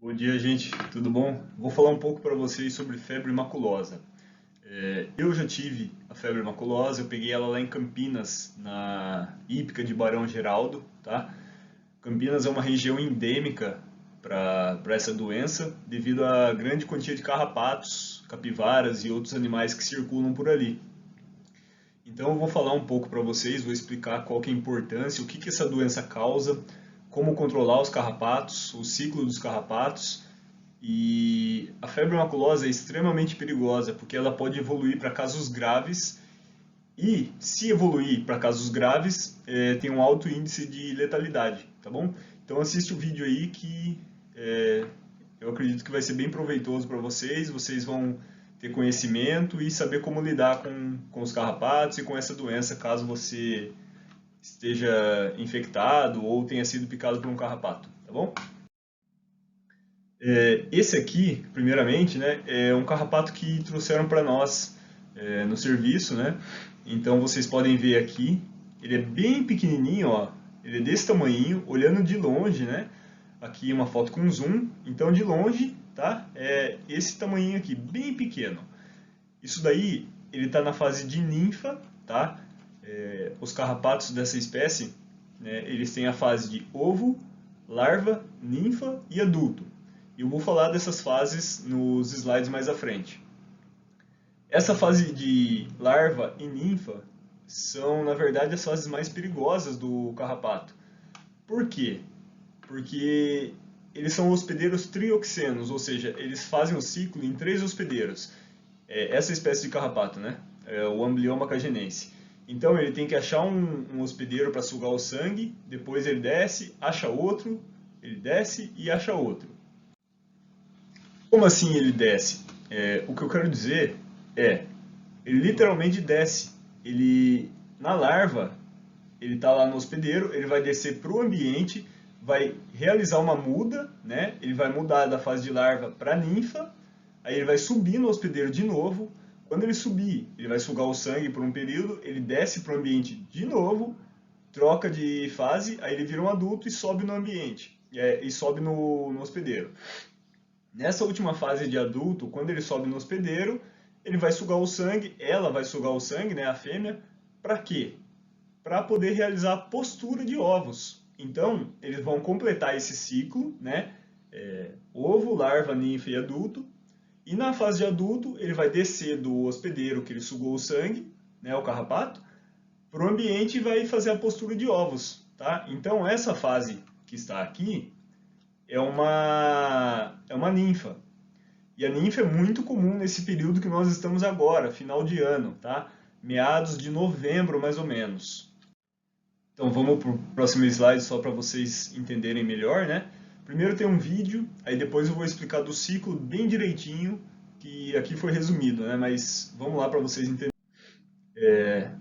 Bom dia, gente. Tudo bom? Vou falar um pouco para vocês sobre febre maculosa. Eu já tive a febre maculosa, eu peguei ela lá em Campinas, na hípica de Barão Geraldo, tá? Campinas é uma região endêmica para essa doença, devido à grande quantia de carrapatos, capivaras e outros animais que circulam por ali. Então eu vou falar um pouco para vocês, vou explicar qual que é a importância, o que que essa doença causa, como controlar os carrapatos, o ciclo dos carrapatos. E a febre maculosa é extremamente perigosa, porque ela pode evoluir para casos graves e, se evoluir para casos graves, tem um alto índice de letalidade, tá bom? Então assiste o vídeo aí que eu acredito que vai ser bem proveitoso para vocês, vocês vão ter conhecimento e saber como lidar com os carrapatos e com essa doença, caso você esteja infectado ou tenha sido picado por um carrapato, tá bom? Esse aqui, primeiramente, né, é um carrapato que trouxeram para nós no serviço, né? Então vocês podem ver aqui, ele é bem pequenininho, ó. Ele é desse tamanhinho, olhando de longe, né? Aqui uma foto com zoom. Então de longe, tá? É esse tamanhinho aqui, bem pequeno. Isso daí, ele está na fase de ninfa, tá? Os carrapatos dessa espécie, né, eles têm a fase de ovo, larva, ninfa e adulto. Eu vou falar dessas fases nos slides mais à frente. Essa fase de larva e ninfa são, na verdade, as fases mais perigosas do carrapato. Por quê? Porque eles são hospedeiros trioxenos, ou seja, eles fazem o ciclo em 3 hospedeiros. Essa espécie de carrapato, né? É o Amblyomma cagenense. Então ele tem que achar um hospedeiro para sugar o sangue, depois ele desce, acha outro, ele desce e acha outro. Como assim ele desce? O que eu quero dizer é, ele literalmente desce. Ele, na larva, ele está lá no hospedeiro, ele vai descer para o ambiente, vai realizar uma muda, né? Ele vai mudar da fase de larva para ninfa, aí ele vai subir no hospedeiro de novo. Quando ele subir, ele vai sugar o sangue por um período, ele desce para o ambiente de novo, troca de fase, aí ele vira um adulto e sobe no ambiente, e sobe no hospedeiro. Nessa última fase de adulto, quando ele sobe no hospedeiro, ele vai sugar o sangue, ela vai sugar o sangue, né, a fêmea, para quê? Para poder realizar a postura de ovos. Então, eles vão completar esse ciclo, né, ovo, larva, ninfa e adulto, e na fase de adulto, ele vai descer do hospedeiro que ele sugou o sangue, né, o carrapato, para o ambiente e vai fazer a postura de ovos, tá? Então, essa fase que está aqui é uma ninfa. E a ninfa é muito comum nesse período que nós estamos agora, final de ano, tá? Meados de novembro, mais ou menos. Então vamos para o próximo slide só para vocês entenderem melhor, né? Primeiro tem um vídeo, aí depois eu vou explicar do ciclo bem direitinho, que aqui foi resumido, né? Mas vamos lá para vocês entenderem.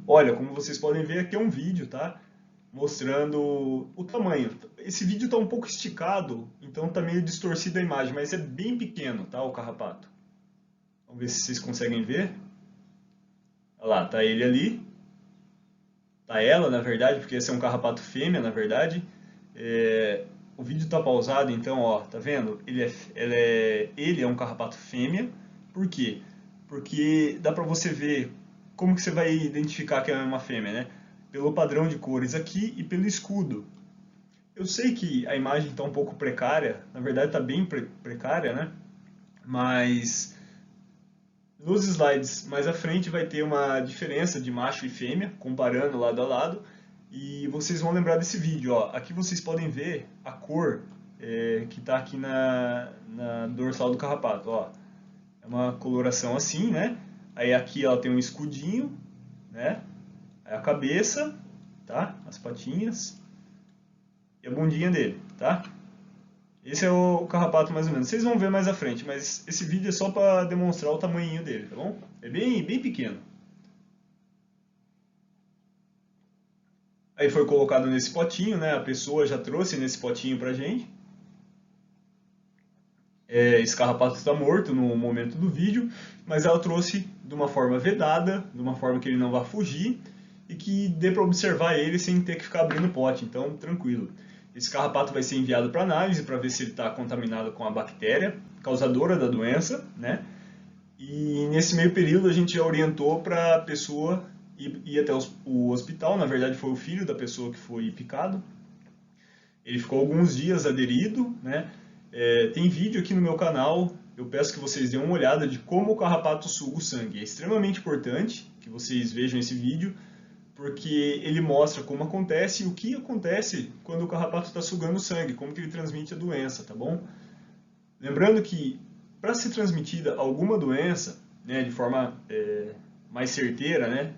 Olha, como vocês podem ver, aqui é um vídeo, tá? Mostrando o tamanho. Esse vídeo está um pouco esticado, então está meio distorcida a imagem, mas é bem pequeno, tá, o carrapato. Vamos ver se vocês conseguem ver. Olha lá, tá ele ali. Tá ela, na verdade, porque esse é um carrapato fêmea, na verdade. O vídeo está pausado, então, ó, tá vendo? Ele é um carrapato fêmea. Por quê? Porque dá para você ver como que você vai identificar que é uma fêmea, né? Pelo padrão de cores aqui e pelo escudo. Eu sei que a imagem está um pouco precária, na verdade está bem precária, né? Mas nos slides mais à frente vai ter uma diferença de macho e fêmea, comparando lado a lado, e vocês vão lembrar desse vídeo. Ó. Aqui vocês podem ver a cor que está aqui na dorsal do carrapato. Ó. É uma coloração assim, né? Aí aqui ela tem um escudinho, né? Aí a cabeça, tá? As patinhas e a bundinha dele, tá? Esse é o carrapato mais ou menos. Vocês vão ver mais à frente, mas esse vídeo é só para demonstrar o tamanhinho dele, tá bom? É bem, bem pequeno. Aí foi colocado nesse potinho, né? A pessoa já trouxe nesse potinho pra gente. Esse carrapato está morto no momento do vídeo, mas ela trouxe de uma forma vedada, de uma forma que ele não vá fugir e que dê para observar ele sem ter que ficar abrindo o pote, então tranquilo. esse carrapato vai ser enviado para análise para ver se ele está contaminado com a bactéria causadora da doença, né? E nesse meio período a gente já orientou para a pessoa ir até o hospital. Na verdade foi o filho da pessoa que foi picado. Ele ficou alguns dias aderido, né? Tem vídeo aqui no meu canal, eu peço que vocês deem uma olhada de como o carrapato suga o sangue. É extremamente importante que vocês vejam esse vídeo, porque ele mostra como acontece e o que acontece quando o carrapato está sugando o sangue, como que ele transmite a doença, tá bom? Lembrando que para ser transmitida alguma doença, né, de forma mais certeira, né,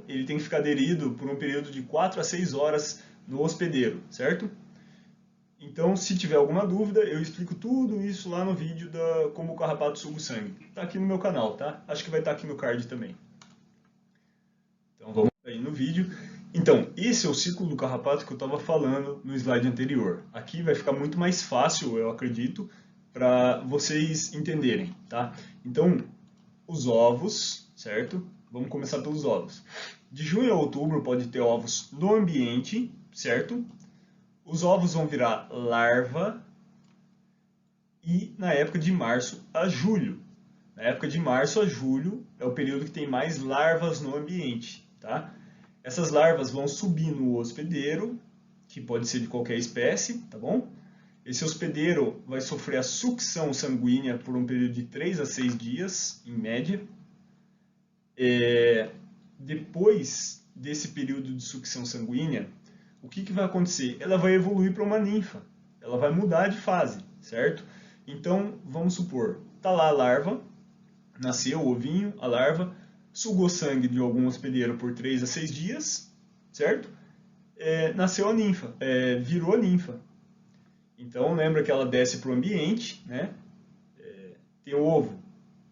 ele tem que ficar aderido por um período de 4 a 6 horas no hospedeiro, certo? Então, se tiver alguma dúvida, eu explico tudo isso lá no vídeo da como o carrapato suga o sangue. Tá aqui no meu canal, tá? Acho que vai estar aqui no card também. Então, vamos aí no vídeo. Então, esse é o ciclo do carrapato que eu estava falando no slide anterior. Aqui vai ficar muito mais fácil, eu acredito, para vocês entenderem, tá? Então, os ovos, certo? Vamos começar pelos ovos. De junho a outubro pode ter ovos no ambiente, certo? Os ovos vão virar larva e na época de março a julho. Na época de março a julho é o período que tem mais larvas no ambiente, tá? Essas larvas vão subir no hospedeiro, que pode ser de qualquer espécie, tá bom? Esse hospedeiro vai sofrer a sucção sanguínea por um período de 3 a 6 dias, em média. Depois desse período de sucção sanguínea, o que vai acontecer? Ela vai evoluir para uma ninfa, ela vai mudar de fase, certo? Então, vamos supor, tá lá a larva, nasceu o ovinho, a larva, sugou sangue de algum hospedeiro por 3 a 6 dias, certo? Nasceu a ninfa, virou a ninfa. Então, lembra que ela desce para o ambiente, né? Tem o ovo,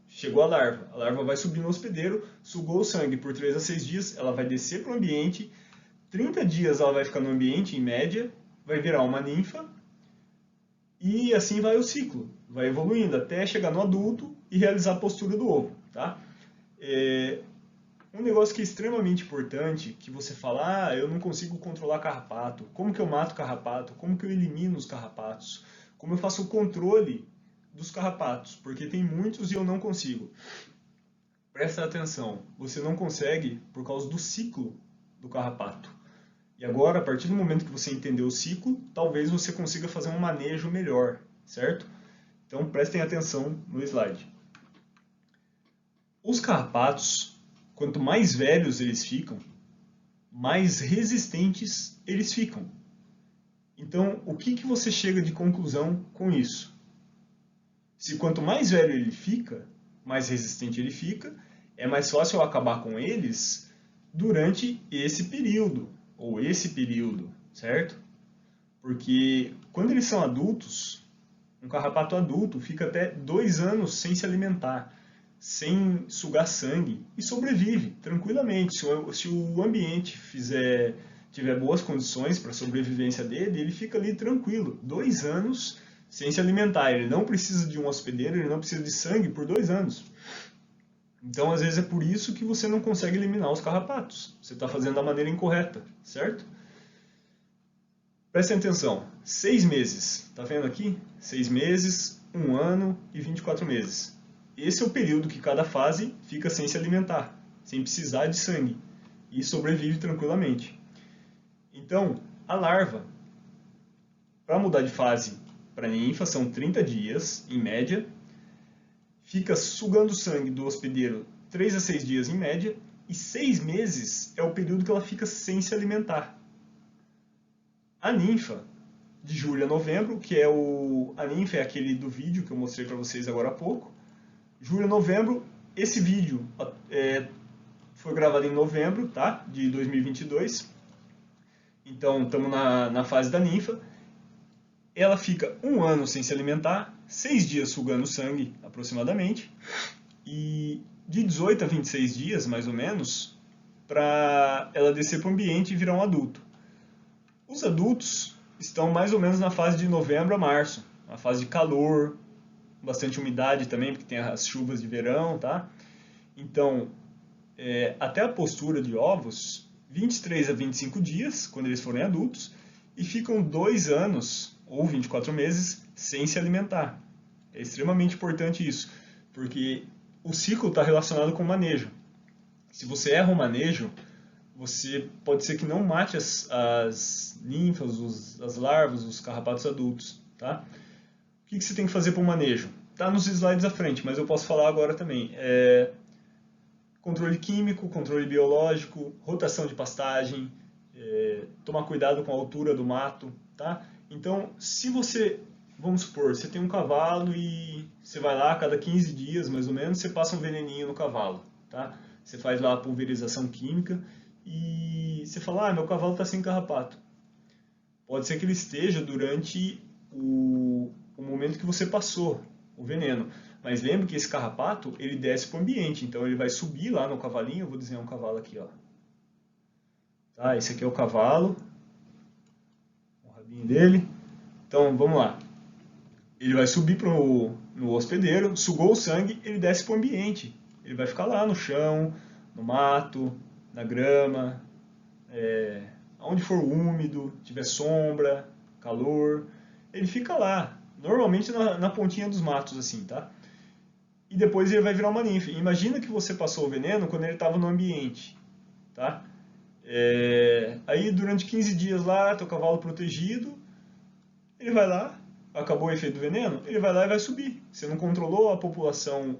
chegou a larva vai subir no hospedeiro, sugou o sangue por 3 a 6 dias, ela vai descer para o ambiente, 30 dias ela vai ficar no ambiente, em média, vai virar uma ninfa, e assim vai o ciclo, vai evoluindo até chegar no adulto e realizar a postura do ovo, tá? Um negócio que é extremamente importante, que você fala, eu não consigo controlar carrapato, como que eu mato carrapato, como que eu elimino os carrapatos, como eu faço o controle dos carrapatos, porque tem muitos e eu não consigo. Presta atenção, você não consegue por causa do ciclo do carrapato. E agora, a partir do momento que você entendeu o ciclo, talvez você consiga fazer um manejo melhor, certo? Então prestem atenção no slide. Os carrapatos, quanto mais velhos eles ficam, mais resistentes eles ficam. Então, o que você chega de conclusão com isso? Se quanto mais velho ele fica, mais resistente ele fica, é mais fácil eu acabar com eles durante esse período, ou esse período, certo? Porque quando eles são adultos, um carrapato adulto fica até 2 anos sem se alimentar, sem sugar sangue e sobrevive tranquilamente. Se o ambiente tiver boas condições para a sobrevivência dele, ele fica ali tranquilo, 2 anos sem se alimentar. Ele não precisa de um hospedeiro, ele não precisa de sangue por 2 anos. Então, às vezes é por isso que você não consegue eliminar os carrapatos. Você está fazendo da maneira incorreta, certo? Prestem atenção, 6 meses, tá vendo aqui? 6 meses, 1 ano e 24 meses. Esse é o período que cada fase fica sem se alimentar, sem precisar de sangue, e sobrevive tranquilamente. Então, a larva, para mudar de fase para ninfa, são 30 dias, em média, fica sugando sangue do hospedeiro 3 a 6 dias em média, e 6 meses é o período que ela fica sem se alimentar. A ninfa, de julho a novembro, que a ninfa é aquele do vídeo que eu mostrei para vocês agora há pouco. Julho a novembro, esse vídeo foi gravado em novembro, tá? De 2022. Então, estamos na fase da ninfa. Ela fica 1 ano sem se alimentar, 6 dias sugando sangue, aproximadamente, e de 18 a 26 dias, mais ou menos, para ela descer para o ambiente e virar um adulto. Os adultos estão mais ou menos na fase de novembro a março, uma fase de calor, bastante umidade também, porque tem as chuvas de verão, tá? Então, até a postura de ovos, 23 a 25 dias, quando eles forem adultos, e ficam 2 anos ou 24 meses sem se alimentar. É extremamente importante isso, porque o ciclo está relacionado com o manejo. Se você erra o manejo, você pode ser que não mate as ninfas, as larvas, os carrapatos adultos, tá? O que você tem que fazer para o manejo? Está nos slides à frente, mas eu posso falar agora também. Controle químico, controle biológico, rotação de pastagem, tomar cuidado com a altura do mato, tá? Então, se você, vamos supor, você tem um cavalo e você vai lá a cada 15 dias, mais ou menos, você passa um veneninho no cavalo, tá? Você faz lá a pulverização química e você fala, meu cavalo está sem carrapato. Pode ser que ele esteja durante o momento que você passou o veneno. Mas lembre que esse carrapato, ele desce para o ambiente, então ele vai subir lá no cavalinho, eu vou desenhar um cavalo aqui, ó. Tá, esse aqui é o cavalo, o rabinho dele. Então, vamos lá. Ele vai subir no hospedeiro, sugou o sangue, ele desce para o ambiente. Ele vai ficar lá no chão, no mato, na grama, onde for úmido, tiver sombra, calor, ele fica lá, normalmente na pontinha dos matos, assim, tá? E depois ele vai virar uma ninfa. Imagina que você passou o veneno quando ele estava no ambiente, tá? Aí durante 15 dias lá, teu cavalo protegido, ele vai lá, acabou o efeito do veneno, ele vai lá e vai subir. Você não controlou a população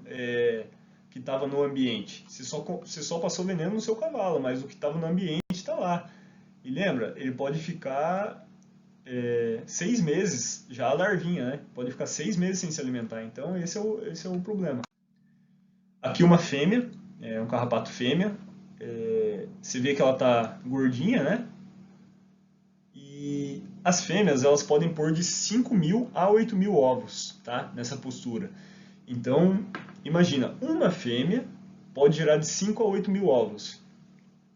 que estava no ambiente. Você só passou veneno no seu cavalo, mas o que estava no ambiente está lá. E lembra, ele pode ficar 6 meses, já a larvinha, né? Pode ficar 6 meses sem se alimentar. Então esse é o problema. Aqui uma fêmea, um carrapato fêmea. Você vê que ela está gordinha, né? E as fêmeas, elas podem pôr de 5.000 a 8.000 ovos, tá? Nessa postura. Então, imagina, uma fêmea pode gerar de 5 a 8.000 ovos.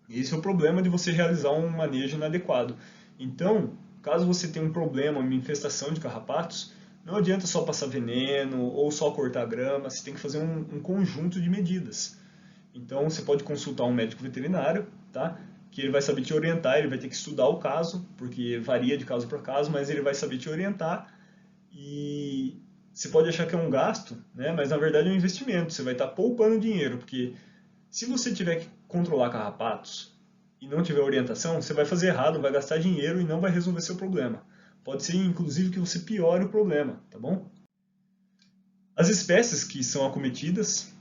Esse é o problema de você realizar um manejo inadequado. Então, caso você tenha um problema, uma infestação de carrapatos, não adianta só passar veneno ou só cortar grama, você tem que fazer um conjunto de medidas. Então, você pode consultar um médico veterinário, tá? Que ele vai saber te orientar, ele vai ter que estudar o caso, porque varia de caso para caso, mas ele vai saber te orientar. E você pode achar que é um gasto, né? Mas na verdade é um investimento. Você vai estar poupando dinheiro, porque se você tiver que controlar carrapatos e não tiver orientação, você vai fazer errado, vai gastar dinheiro e não vai resolver seu problema. Pode ser, inclusive, que você piore o problema, tá bom? As espécies que são acometidas,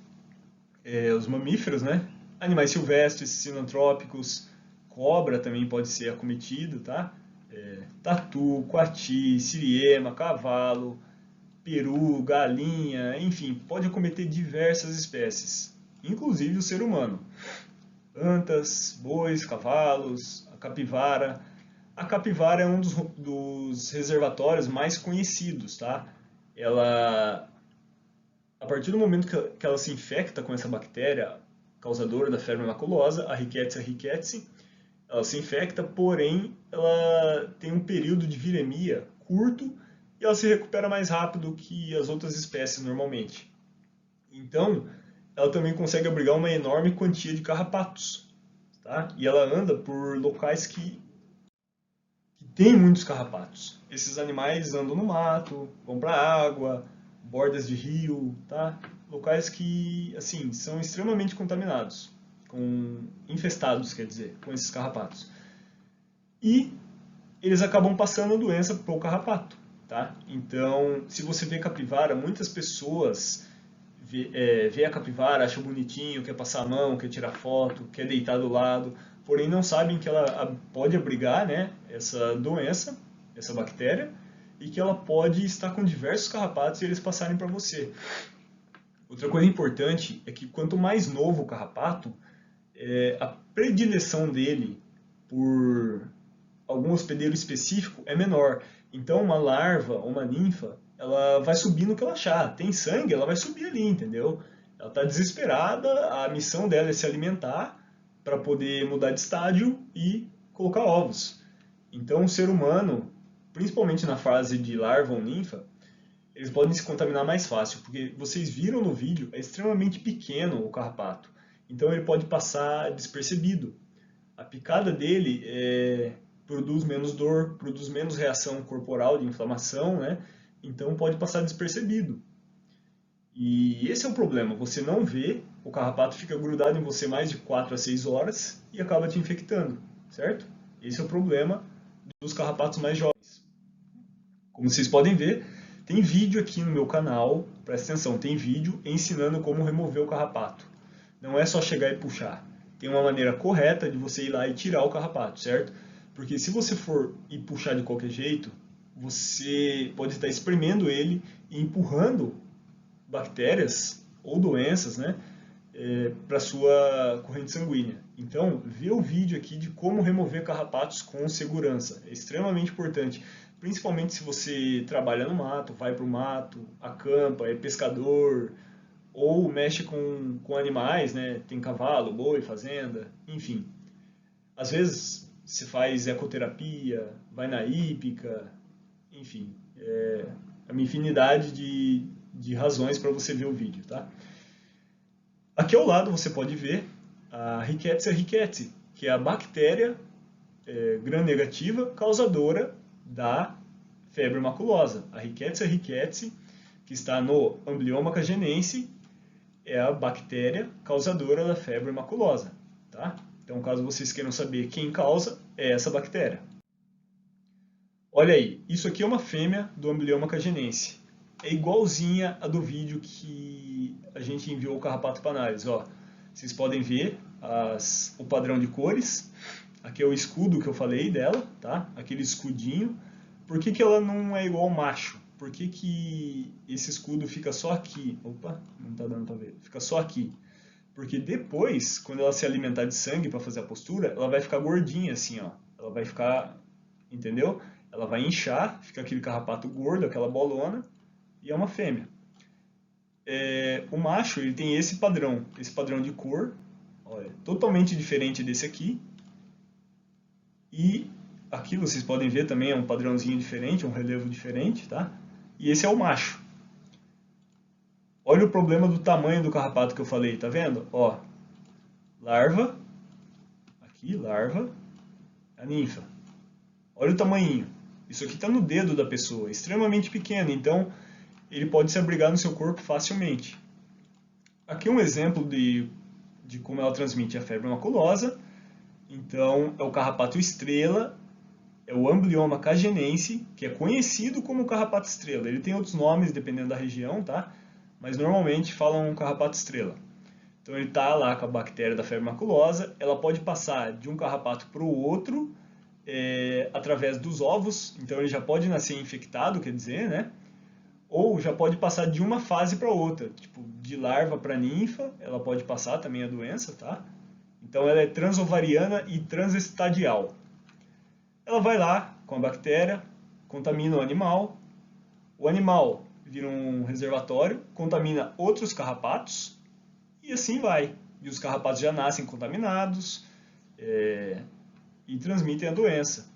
os mamíferos, né? Animais silvestres, sinantrópicos, cobra também pode ser acometido, tá? Tatu, coati, siriema, cavalo, peru, galinha, enfim, pode acometer diversas espécies, inclusive o ser humano. Antas, bois, cavalos, a capivara. A capivara é um dos reservatórios mais conhecidos, tá? A partir do momento que ela se infecta com essa bactéria causadora da febre maculosa, a Rickettsia rickettsii, ela se infecta, porém ela tem um período de viremia curto e ela se recupera mais rápido que as outras espécies normalmente. Então, ela também consegue abrigar uma enorme quantia de carrapatos, tá? E ela anda por locais que tem muitos carrapatos. Esses animais andam no mato, vão para água, bordas de rio, tá? Locais que, assim, são extremamente contaminados, infestados, quer dizer, com esses carrapatos. E eles acabam passando a doença para o carrapato, tá? Então, se você vê capivara, muitas pessoas vê a capivara, acha bonitinho, quer passar a mão, quer tirar foto, quer deitar do lado, porém não sabem que ela pode abrigar, né, essa doença, essa bactéria, e que ela pode estar com diversos carrapatos e eles passarem para você. Outra coisa importante é que quanto mais novo o carrapato, a predileção dele por algum hospedeiro específico é menor. Então uma larva ou uma ninfa, ela vai subir no que ela achar. Tem sangue, ela vai subir ali, entendeu? Ela está desesperada, a missão dela é se alimentar para poder mudar de estágio e colocar ovos. Então o ser humano, principalmente na fase de larva ou ninfa, eles podem se contaminar mais fácil, porque vocês viram no vídeo, é extremamente pequeno o carrapato. Então ele pode passar despercebido. A picada dele produz menos dor, produz menos reação corporal de inflamação, né? Então pode passar despercebido. E esse é o problema, você não vê, o carrapato fica grudado em você mais de 4 a 6 horas e acaba te infectando, certo? Esse é o problema dos carrapatos mais jovens. Como vocês podem ver, tem vídeo aqui no meu canal, presta atenção, tem vídeo ensinando como remover o carrapato. Não é só chegar e puxar. Tem uma maneira correta de você ir lá e tirar o carrapato, certo? Porque se você for e puxar de qualquer jeito, você pode estar espremendo ele e empurrando bactérias ou doenças, né, para sua corrente sanguínea. Então, vê o vídeo aqui de como remover carrapatos com segurança. É extremamente importante, principalmente se você trabalha no mato, vai para o mato, acampa, é pescador, ou mexe com animais, né? Tem cavalo, boi, fazenda, enfim. Às vezes se faz ecoterapia, vai na hípica, enfim. É uma infinidade de razões para você ver o vídeo, tá? Aqui ao lado você pode ver a Rickettsia rickettsii, que é a bactéria gram-negativa causadora da febre maculosa. A Rickettsia rickettsii, que está no Amblyomma cagenense, é a bactéria causadora da febre maculosa, tá? Então, caso vocês queiram saber quem causa, é essa bactéria. Olha aí, isso aqui é uma fêmea do Amblyomma cagenense. É igualzinha a do vídeo que a gente enviou o carrapato para análise. Ó, vocês podem ver o padrão de cores. Aqui é o escudo que eu falei dela, tá? Aquele escudinho. Por que ela não é igual ao macho? Por que esse escudo fica só aqui? Opa, não está dando para ver. Fica só aqui. Porque depois, quando ela se alimentar de sangue para fazer a postura, ela vai ficar gordinha assim, ó. Ela vai ficar, entendeu? Ela vai inchar, fica aquele carrapato gordo, aquela bolona, e é uma fêmea. O macho, ele tem esse padrão de cor, olha, totalmente diferente desse aqui. E aqui vocês podem ver também é um padrãozinho diferente, um relevo diferente, tá? E esse é o macho. Olha o problema do tamanho do carrapato que eu falei, tá vendo? Ó, larva, aqui, larva, a ninfa. Olha o tamanhinho. Isso aqui está no dedo da pessoa, extremamente pequeno, então ele pode se abrigar no seu corpo facilmente. Aqui um exemplo de como ela transmite a febre maculosa. Então, é o carrapato estrela, é o Amblyomma cagenense, que é conhecido como carrapato estrela. Ele tem outros nomes dependendo da região, tá? Mas normalmente falam carrapato estrela. Então ele está lá com a bactéria da febre maculosa, ela pode passar de um carrapato para o outro através dos ovos, então ele já pode nascer infectado, quer dizer, né? Ou já pode passar de uma fase para outra, tipo de larva para ninfa, ela pode passar também a doença, tá? Então ela é transovariana e transestadial. Ela vai lá com a bactéria, contamina o animal vira um reservatório, contamina outros carrapatos e assim vai. E os carrapatos já nascem contaminados e transmitem a doença.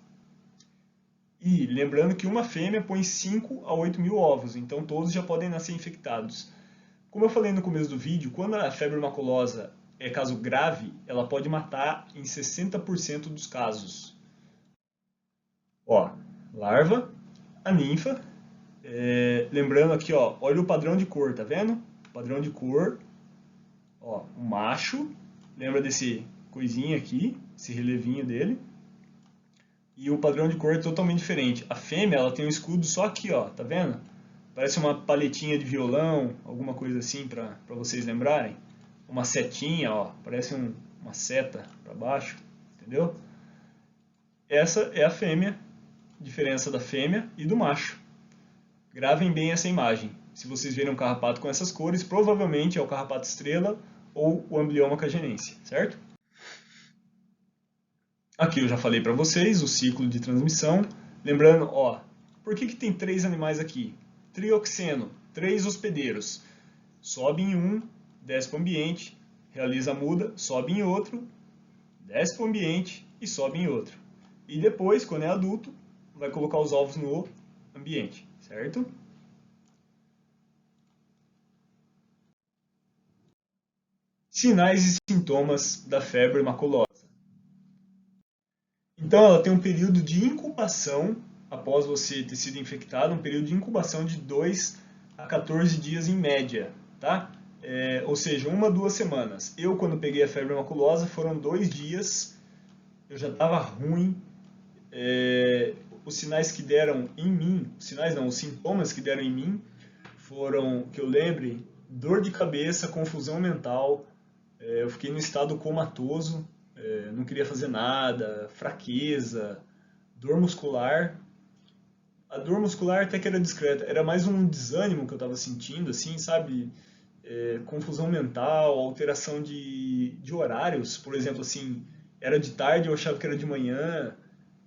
E lembrando que uma fêmea põe 5 a 8 mil ovos, então todos já podem nascer infectados. Como eu falei no começo do vídeo, quando a febre maculosa é caso grave, ela pode matar em 60% dos casos. Ó, larva, a ninfa. Lembrando aqui, ó, olha o padrão de cor, tá vendo? Padrão de cor. Ó, o macho, lembra desse coisinha aqui, esse relevinho dele. E o padrão de cor é totalmente diferente. A fêmea, ela tem um escudo só aqui, ó, tá vendo? Parece uma paletinha de violão, alguma coisa assim para vocês lembrarem. Uma setinha, ó, parece uma seta para baixo, entendeu? Essa é a fêmea, diferença da fêmea e do macho. Gravem bem essa imagem. Se vocês verem um carrapato com essas cores, provavelmente é o carrapato estrela ou o Amblyomma cagenense, certo? Aqui eu já falei para vocês o ciclo de transmissão. Lembrando, ó, por que tem 3 animais aqui? Trioxeno, 3 hospedeiros. Sobe em um, desce para o ambiente, realiza a muda, sobe em outro, desce para o ambiente e sobe em outro. E depois, quando é adulto, vai colocar os ovos no ambiente, certo? Sinais e sintomas da febre maculosa. Então ela tem um período de incubação, após você ter sido infectado, um período de incubação de 2 a 14 dias em média, tá? Ou seja, 1 a 2 semanas. Eu, quando peguei a febre maculosa, foram 2 dias, eu já estava ruim. Os sinais que deram em mim, os sinais não, os sintomas que deram em mim foram, que eu lembre, dor de cabeça, confusão mental, eu fiquei no estado comatoso, não queria fazer nada, fraqueza, dor muscular. A dor muscular até que era discreta, era mais um desânimo que eu estava sentindo, assim, sabe? Confusão mental, alteração de horários, por exemplo, assim, era de tarde, eu achava que era de manhã,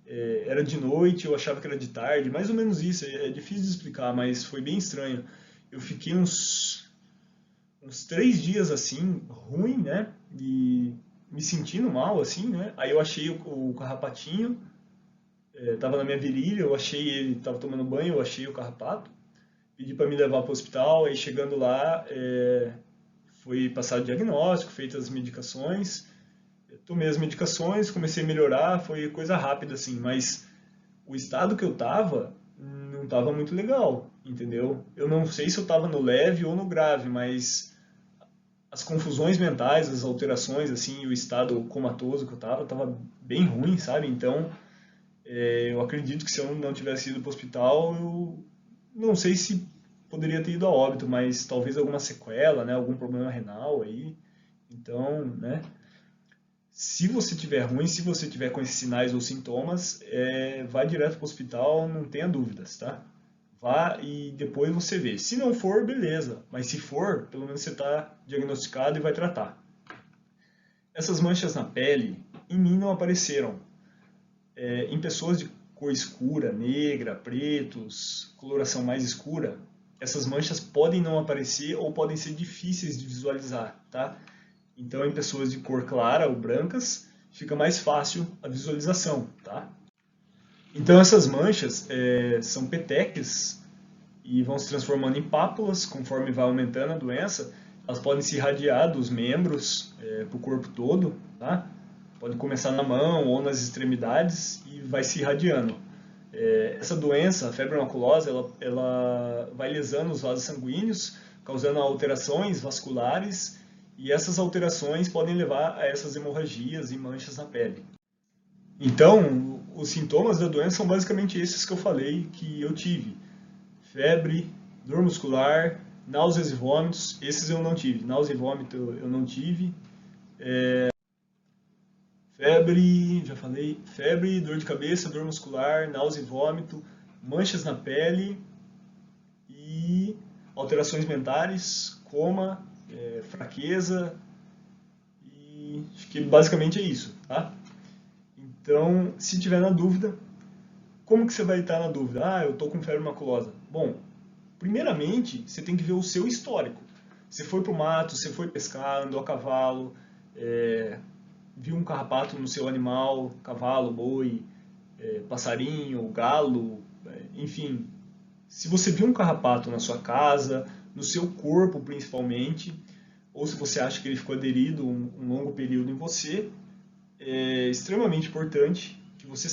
era de noite, eu achava que era de tarde, mais ou menos isso, é difícil de explicar, mas foi bem estranho. Eu fiquei uns 3 dias assim, ruim, né? E me sentindo mal, assim, né? Aí eu achei o carrapatinho, tava na minha virilha, eu achei ele, tava tomando banho, eu achei o carrapato, pedi para me levar para o hospital, aí chegando lá, foi passado o diagnóstico, feitas as medicações, eu tomei as medicações, comecei a melhorar, foi coisa rápida, assim, mas o estado que eu tava não tava muito legal, entendeu? Eu não sei se eu tava no leve ou no grave, mas as confusões mentais, as alterações, assim, o estado comatoso que eu tava bem ruim, sabe? Então, eu acredito que se eu não tivesse ido para o hospital, eu não sei se poderia ter ido a óbito, mas talvez alguma sequela, né? Algum problema renal aí. Então, né? Se você tiver ruim, se você tiver com esses sinais ou sintomas, vá direto para o hospital, não tenha dúvidas, tá? Vá e depois você vê. Se não for, beleza. Mas se for, pelo menos você está diagnosticado e vai tratar. Essas manchas na pele, em mim não apareceram. Em pessoas de cor escura, negra, pretos, coloração mais escura, essas manchas podem não aparecer ou podem ser difíceis de visualizar, tá? Então, em pessoas de cor clara ou brancas, fica mais fácil a visualização, tá? Então, essas manchas são petequias e vão se transformando em pápulas conforme vai aumentando a doença. Elas podem se irradiar dos membros para o corpo todo, tá? Pode começar na mão ou nas extremidades e vai se irradiando. Essa doença, a febre maculosa, ela vai lesando os vasos sanguíneos, causando alterações vasculares, e essas alterações podem levar a essas hemorragias e manchas na pele. Então, os sintomas da doença são basicamente esses que eu falei que eu tive. Febre, dor muscular, náuseas e vômitos, esses eu não tive. Náusea e vômito eu não tive. Febre, já falei, febre, dor de cabeça, dor muscular, náusea e vômito, manchas na pele e alterações mentais, coma, fraqueza, e acho que basicamente é isso, tá? Então, se tiver na dúvida, como que você vai estar na dúvida? Ah, eu tô com febre maculosa. Bom, primeiramente, você tem que ver o seu histórico. Você foi pro mato, você foi pescar, andou a cavalo, viu um carrapato no seu animal, cavalo, boi, passarinho, galo, enfim. Se você viu um carrapato na sua casa, no seu corpo principalmente, ou se você acha que ele ficou aderido um longo período em você, é extremamente importante que você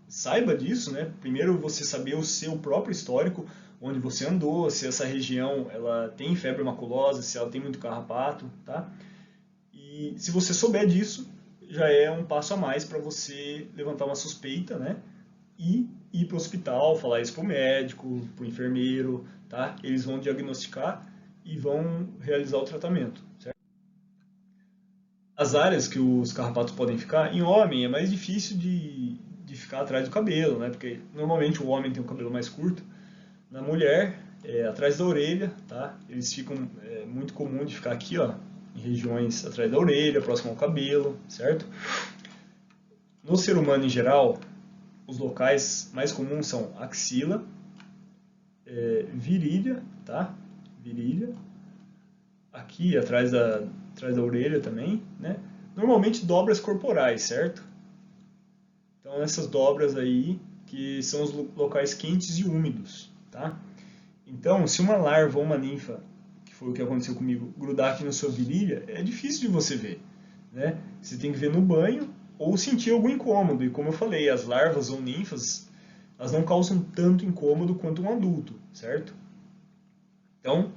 saiba disso, né? Primeiro você saber o seu próprio histórico, onde você andou, se essa região ela tem febre maculosa, se ela tem muito carrapato, tá? E se você souber disso, já é um passo a mais para você levantar uma suspeita, né? E ir para o hospital, falar isso para o médico, para o enfermeiro, tá? Eles vão diagnosticar e vão realizar o tratamento, certo? As áreas que os carrapatos podem ficar, em homem é mais difícil de ficar atrás do cabelo, né? Porque normalmente o homem tem o cabelo mais curto. Na mulher, atrás da orelha, tá? Eles ficam, muito comum de ficar aqui, ó, em regiões atrás da orelha, próximo ao cabelo, certo? No ser humano em geral, os locais mais comuns são axila, virilha, tá? Virilha, aqui atrás da orelha também, né? Normalmente dobras corporais, certo? Então essas dobras aí que são os locais quentes e úmidos, tá? Então, se uma larva ou uma ninfa, que foi o que aconteceu comigo, grudar aqui na sua virilha, é difícil de você ver, né? Você tem que ver no banho ou sentir algum incômodo. E como eu falei, as larvas ou ninfas, elas não causam tanto incômodo quanto um adulto, certo? Então,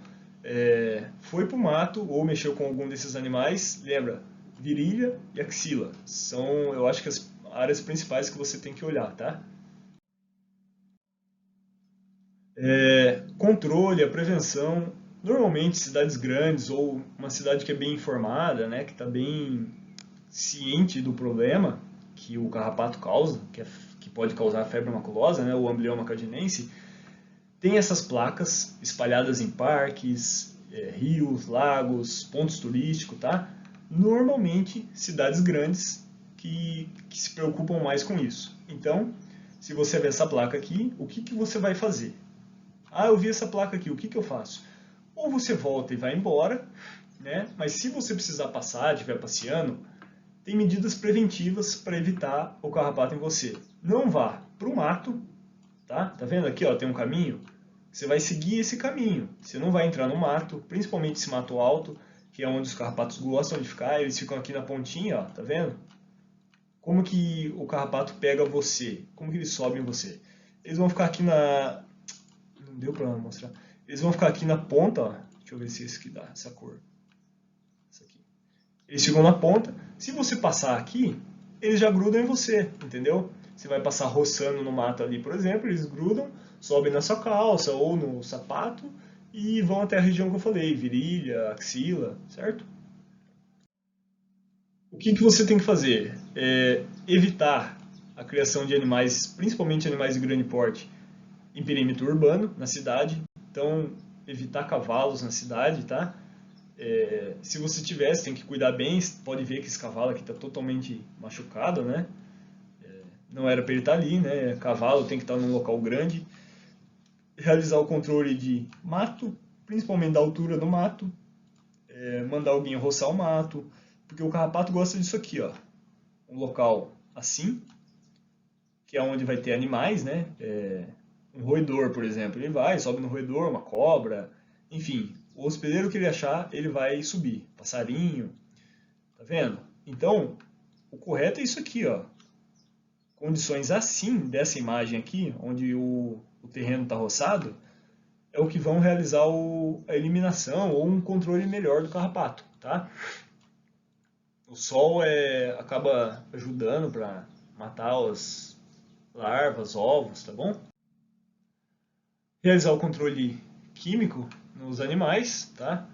foi para o mato ou mexeu com algum desses animais, lembra, virilha e axila. São, eu acho que as áreas principais que você tem que olhar, tá? Controle, a prevenção, normalmente cidades grandes ou uma cidade que é bem informada, né, que está bem ciente do problema que o carrapato causa, que pode causar febre maculosa, né, o amblyoma cardinense, tem essas placas espalhadas em parques, rios, lagos, pontos turísticos, tá? Normalmente cidades grandes que se preocupam mais com isso. Então, se você ver essa placa aqui, o que você vai fazer? Ah, eu vi essa placa aqui, o que eu faço? Ou você volta e vai embora, né? Mas se você precisar passar, estiver passeando, tem medidas preventivas para evitar o carrapato em você. Não vá para o mato, tá? Tá vendo aqui, ó, tem um caminho? Você vai seguir esse caminho. Você não vai entrar no mato, principalmente esse mato alto, que é onde os carrapatos gostam de ficar. Eles ficam aqui na pontinha, ó, tá vendo? Como que o carrapato pega você? Como que ele sobe em você? Eles vão ficar aqui na... Não deu pra mostrar. Eles vão ficar aqui na ponta, ó. Deixa eu ver se esse aqui dá, essa cor. Essa aqui. Eles ficam na ponta. Se você passar aqui, eles já grudam em você, entendeu? Você vai passar roçando no mato ali, por exemplo, eles grudam, sobem na sua calça ou no sapato e vão até a região que eu falei, virilha, axila, certo? O que você tem que fazer? Evitar a criação de animais, principalmente animais de grande porte, em perímetro urbano, na cidade. Então, evitar cavalos na cidade, tá? Se você tiver, você tem que cuidar bem. Pode ver que esse cavalo aqui está totalmente machucado, né? Não era para ele estar ali, né? Cavalo tem que estar num local grande. Realizar o controle de mato, principalmente da altura do mato. Mandar alguém roçar o mato, porque o carrapato gosta disso aqui, ó. Um local assim, que é onde vai ter animais, né? Um roedor, por exemplo, ele vai, sobe no roedor, uma cobra, enfim, o hospedeiro que ele achar, ele vai subir. Passarinho, tá vendo? Então, o correto é isso aqui, ó. Condições assim, dessa imagem aqui, onde o terreno está roçado, é o que vão realizar a eliminação ou um controle melhor do carrapato, tá? O sol acaba ajudando para matar as larvas, ovos, tá bom? Realizar o controle químico nos animais, tá?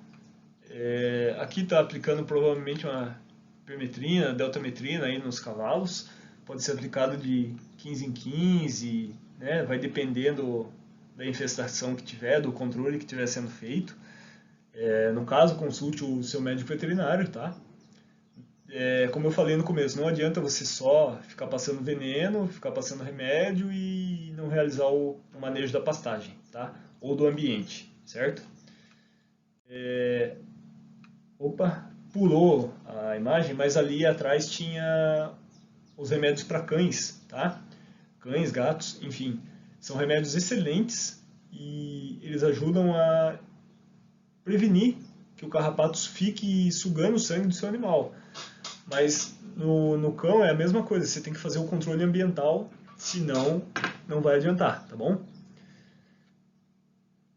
Aqui está aplicando provavelmente uma permetrina, deltametrina aí nos cavalos. Pode ser aplicado de 15 em 15, né? Vai dependendo da infestação que tiver, do controle que estiver sendo feito. No caso, consulte o seu médico veterinário, tá? Como eu falei no começo, não adianta você só ficar passando veneno, ficar passando remédio e não realizar o manejo da pastagem, tá? Ou do ambiente, certo? Opa, pulou a imagem, mas ali atrás tinha os remédios para cães, tá? Cães, gatos, enfim, são remédios excelentes e eles ajudam a prevenir que o carrapato fique sugando o sangue do seu animal. Mas no cão é a mesma coisa, você tem que fazer o controle ambiental, senão não vai adiantar, tá bom?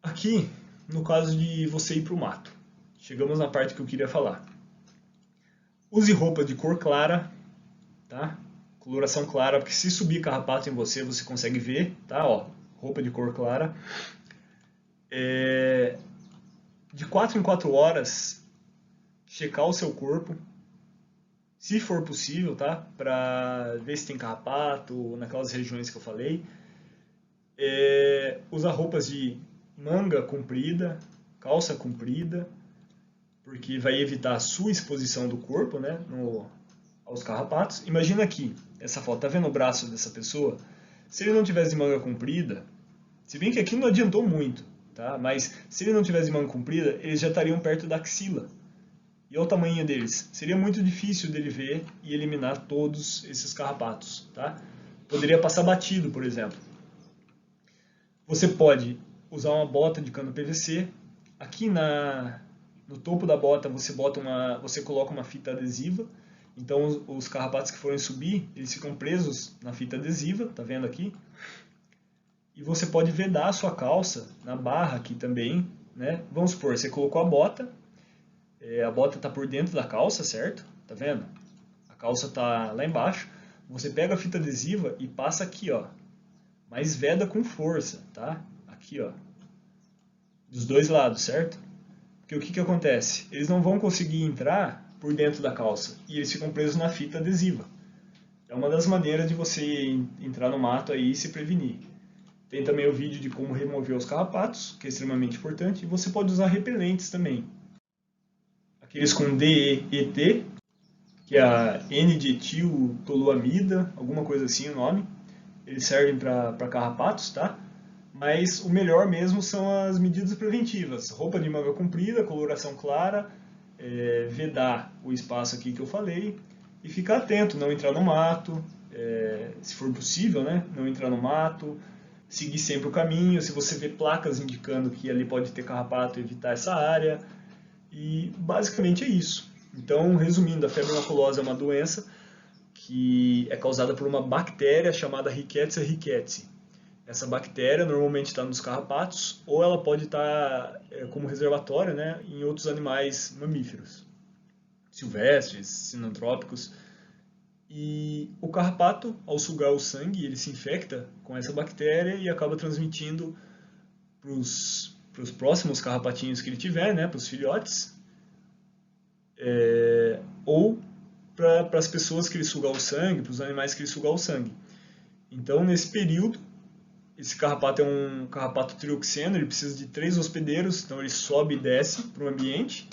Aqui, no caso de você ir para o mato, chegamos na parte que eu queria falar. Use roupa de cor clara, tá? Coloração clara, porque se subir carrapato em você, você consegue ver, tá? Ó, roupa de cor clara. De 4 em 4 horas, checar o seu corpo, se for possível, tá? Para ver se tem carrapato naquelas regiões que eu falei. Usar roupas de manga comprida, calça comprida, porque vai evitar a sua exposição do corpo, né, aos carrapatos. Imagina aqui, essa foto, tá vendo o braço dessa pessoa? Se ele não tivesse de manga comprida, se bem que aqui não adiantou muito, tá? Mas se ele não tivesse de manga comprida, eles já estariam perto da axila. E olha o tamanho deles. Seria muito difícil dele ver e eliminar todos esses carrapatos, tá? Poderia passar batido, por exemplo. Você pode usar uma bota de cano PVC. Aqui no topo da bota você coloca uma fita adesiva Então os carrapatos que forem subir, eles ficam presos na fita adesiva, tá vendo aqui? E você pode vedar a sua calça na barra aqui também, né? Vamos supor, você colocou a bota está por dentro da calça, certo? Tá vendo? A calça tá lá embaixo. Você pega a fita adesiva e passa aqui, ó. Mas veda com força, tá? Aqui, ó. Dos dois lados, certo? Porque o que acontece? Eles não vão conseguir entrar por dentro da calça e eles ficam presos na fita adesiva. É uma das maneiras de você entrar no mato aí e se prevenir. Tem também o vídeo de como remover os carrapatos, que é extremamente importante, e você pode usar repelentes também. Aqueles com DEET, que é a N-dietiltoluamida, alguma coisa assim o nome. Eles servem para carrapatos, tá? Mas o melhor mesmo são as medidas preventivas. Roupa de manga comprida, coloração clara, vedar o espaço aqui que eu falei e ficar atento, não entrar no mato, se for possível, né? Não entrar no mato, seguir sempre o caminho. Se você vê placas indicando que ali pode ter carrapato, evitar essa área. E basicamente é isso. Então, resumindo, a febre maculosa é uma doença que é causada por uma bactéria chamada Rickettsia rickettsii. Essa bactéria normalmente está nos carrapatos ou ela pode estar como reservatório, né, em outros animais mamíferos, silvestres, sinantrópicos. E o carrapato, ao sugar o sangue, ele se infecta com essa bactéria e acaba transmitindo para os próximos carrapatinhos que ele tiver, né, para os filhotes, ou para as pessoas que ele sugar o sangue, para os animais que ele sugar o sangue. Então, nesse período, esse carrapato é um carrapato trioxeno, ele precisa de 3 hospedeiros, então ele sobe e desce para o ambiente.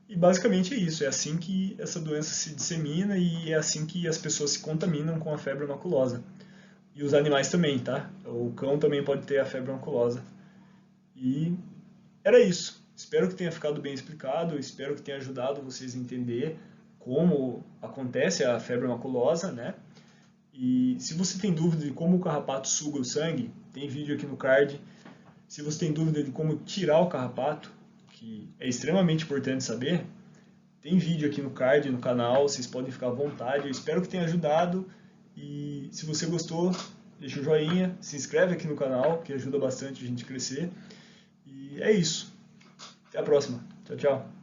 E basicamente é isso, é assim que essa doença se dissemina e é assim que as pessoas se contaminam com a febre maculosa. E os animais também, tá? O cão também pode ter a febre maculosa. E era isso. Espero que tenha ficado bem explicado, espero que tenha ajudado vocês a entender como acontece a febre maculosa, né? E se você tem dúvida de como o carrapato suga o sangue, tem vídeo aqui no card. Se você tem dúvida de como tirar o carrapato, que é extremamente importante saber, tem vídeo aqui no card, no canal, vocês podem ficar à vontade. Eu espero que tenha ajudado e se você gostou, deixa o joinha, se inscreve aqui no canal, que ajuda bastante a gente a crescer. E é isso. Até a próxima. Tchau, tchau.